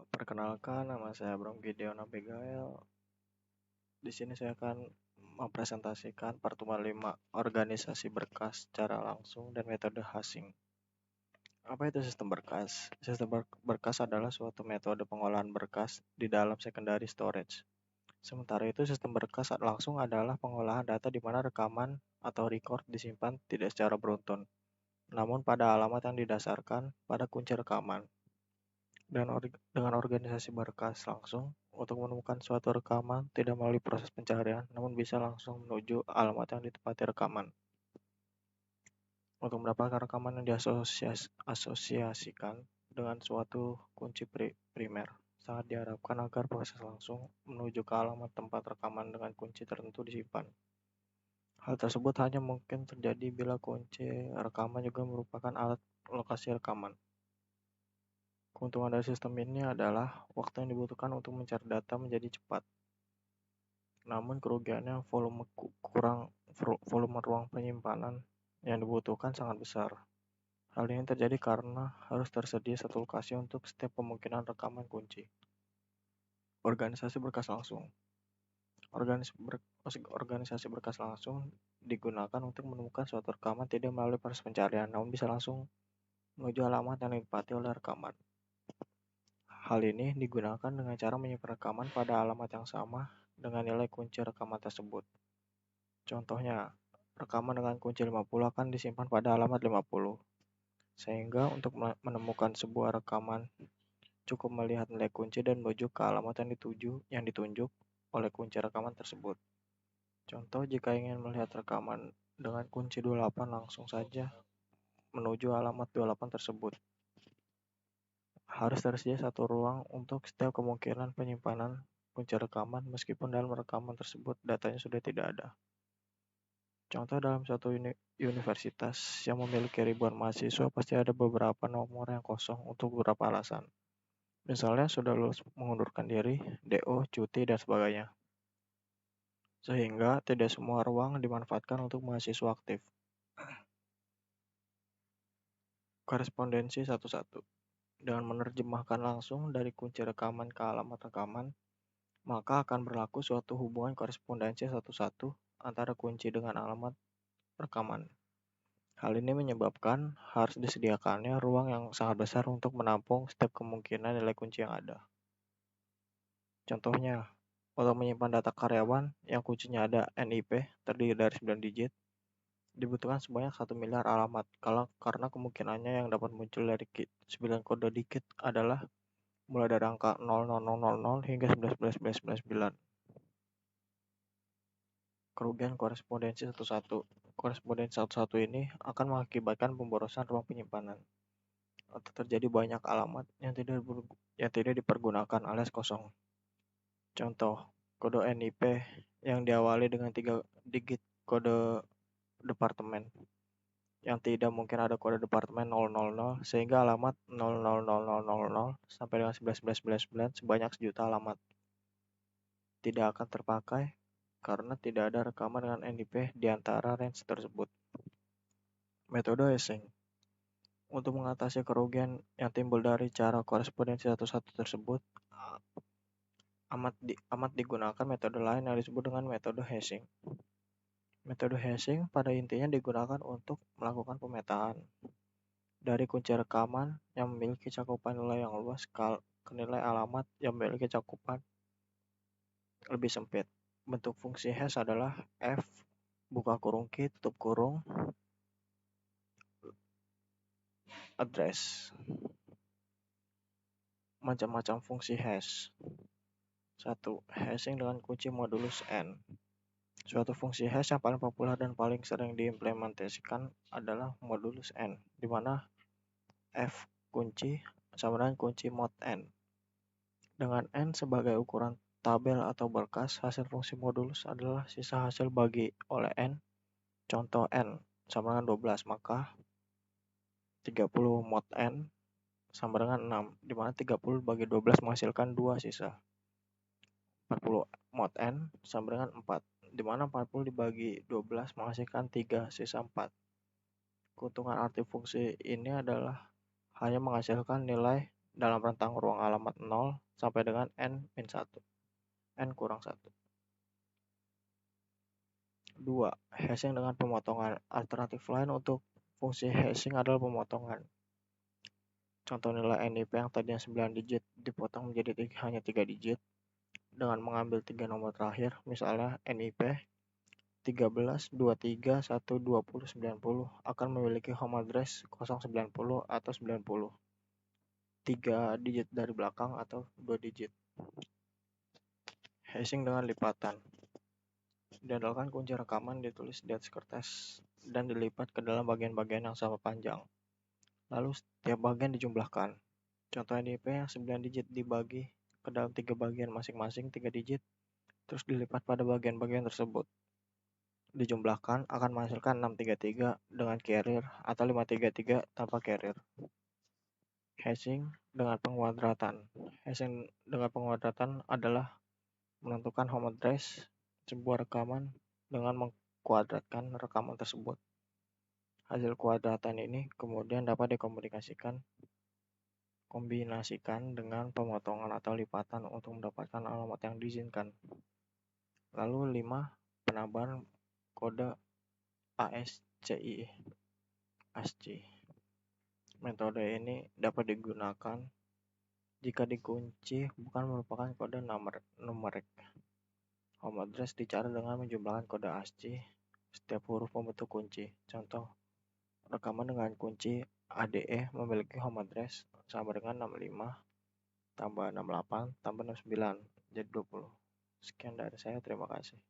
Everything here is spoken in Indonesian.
Perkenalkan, nama saya Bram Gideon Abigail. Di sini saya akan mempresentasikan pertemuan 5 organisasi berkas secara langsung dan metode hashing. Apa itu sistem berkas? Sistem berkas adalah suatu metode pengolahan berkas di dalam secondary storage. Sementara itu, sistem berkas langsung adalah pengolahan data di mana rekaman atau record disimpan tidak secara beruntun, namun pada alamat yang didasarkan pada kunci rekaman. Dengan organisasi berkas langsung, untuk menemukan suatu rekaman tidak melalui proses pencarian, namun bisa langsung menuju alamat yang ditempati rekaman. Untuk mendapatkan rekaman yang diasosiasikan dengan suatu kunci primer, sangat diharapkan agar proses langsung menuju ke alamat tempat rekaman dengan kunci tertentu disimpan. Hal tersebut hanya mungkin terjadi bila kunci rekaman juga merupakan alat lokasi rekaman. Keuntungan dari sistem ini adalah waktu yang dibutuhkan untuk mencari data menjadi cepat. Namun kerugiannya volume ruang penyimpanan yang dibutuhkan sangat besar. Hal ini terjadi karena harus tersedia satu lokasi untuk setiap kemungkinan rekaman kunci. Organisasi berkas langsung. Organisasi berkas langsung digunakan untuk menemukan suatu rekaman tidak melalui proses pencarian, namun bisa langsung menuju alamat yang ditempati oleh rekaman. Hal ini digunakan dengan cara menyimpan rekaman pada alamat yang sama dengan nilai kunci rekaman tersebut. Contohnya, rekaman dengan kunci 50 akan disimpan pada alamat 50. Sehingga untuk menemukan sebuah rekaman, cukup melihat nilai kunci dan menuju ke alamat yang ditunjuk oleh kunci rekaman tersebut. Contoh, jika ingin melihat rekaman dengan kunci 28, langsung saja menuju alamat 28 tersebut. Harus tersedia satu ruang untuk setiap kemungkinan penyimpanan kunci rekaman, meskipun dalam rekaman tersebut datanya sudah tidak ada. Contoh, dalam suatu universitas yang memiliki ribuan mahasiswa, pasti ada beberapa nomor yang kosong untuk beberapa alasan. Misalnya sudah lulus mengundurkan diri, DO, cuti, dan sebagainya. Sehingga tidak semua ruang dimanfaatkan untuk mahasiswa aktif. Korespondensi satu-satu. Dengan menerjemahkan langsung dari kunci rekaman ke alamat rekaman, maka akan berlaku suatu hubungan korespondensi satu-satu antara kunci dengan alamat rekaman. Hal ini menyebabkan harus disediakannya ruang yang sangat besar untuk menampung setiap kemungkinan nilai kunci yang ada. Contohnya, untuk menyimpan data karyawan yang kuncinya ada NIP terdiri dari 9 digit, dibutuhkan sebanyak 1 miliar alamat, karena kemungkinannya yang dapat muncul dari 9 kode digit adalah mulai dari angka 00000 hingga 111199. Kerugian korespondensi satu-satu. Korespondensi satu-satu ini akan mengakibatkan pemborosan ruang penyimpanan, atau terjadi banyak alamat yang tidak dipergunakan alias kosong. Contoh, kode NIP yang diawali dengan 3 digit kode departemen, yang tidak mungkin ada kode departemen 000, sehingga alamat 00000 sampai dengan 111199 sebanyak 1.000.000 alamat tidak akan terpakai karena tidak ada rekaman dengan NIP di antara range tersebut. Metode hashing. Untuk mengatasi kerugian yang timbul dari cara korespondensi satu-satu tersebut, amat digunakan metode lain yang disebut dengan metode hashing. Metode hashing pada intinya digunakan untuk melakukan pemetaan dari kunci rekaman yang memiliki cakupan nilai yang luas ke nilai alamat yang memiliki cakupan lebih sempit. Bentuk fungsi hash adalah f buka kurung key tutup kurung address. Macam-macam fungsi hash. 1. Hashing dengan kunci modulus n. Suatu fungsi hash yang paling populer dan paling sering diimplementasikan adalah modulus n, di mana f kunci sama dengan kunci mod n. Dengan n sebagai ukuran tabel atau berkas, hasil fungsi modulus adalah sisa hasil bagi oleh n. Contoh n sama dengan 12, maka 30 mod n sama dengan 6, di mana 30 bagi 12 menghasilkan 2 sisa. 40 mod n sama dengan 4, di mana 40 dibagi 12 menghasilkan 3 sisa 4. Keuntungan arti fungsi ini adalah hanya menghasilkan nilai dalam rentang ruang alamat 0 sampai dengan n-1, n kurang 1. 2. Hashing dengan pemotongan. Alternatif lain untuk fungsi hashing adalah pemotongan. Contoh nilai NIP yang tadinya 9 digit dipotong menjadi hanya 3 digit dengan mengambil 3 nomor terakhir, misalnya NIP 13, 23, 1, 20, 90 akan memiliki home address 090 atau 90. 3 digit dari belakang atau 2 digit. Hashing dengan lipatan. Diandalkan kunci rekaman ditulis di atas kertas dan dilipat ke dalam bagian-bagian yang sama panjang. Lalu setiap bagian dijumlahkan. Contoh NIP yang 9 digit dibagi ke dalam 3 bagian masing-masing 3 digit, terus dilipat pada bagian-bagian tersebut. Dijumlahkan akan menghasilkan 633 dengan carrier atau 533 tanpa carrier. Hashing dengan penguadratan. Hashing dengan penguadratan adalah menentukan home address sebuah rekaman dengan mengkuadratkan rekaman tersebut. Hasil kuadratan ini kemudian dapat dikombinasikan dengan pemotongan atau lipatan untuk mendapatkan alamat yang diizinkan. Lalu 5. Penambahan kode ASCII. Metode ini dapat digunakan jika dikunci bukan merupakan kode numerik. Home address dicari dengan menjumlahkan kode ASCII setiap huruf pembentuk kunci. Contoh, rekaman dengan kunci ADE memiliki home address sama dengan 65 tambah 68 tambah 69 jadi 20. Sekian dari saya, terima kasih.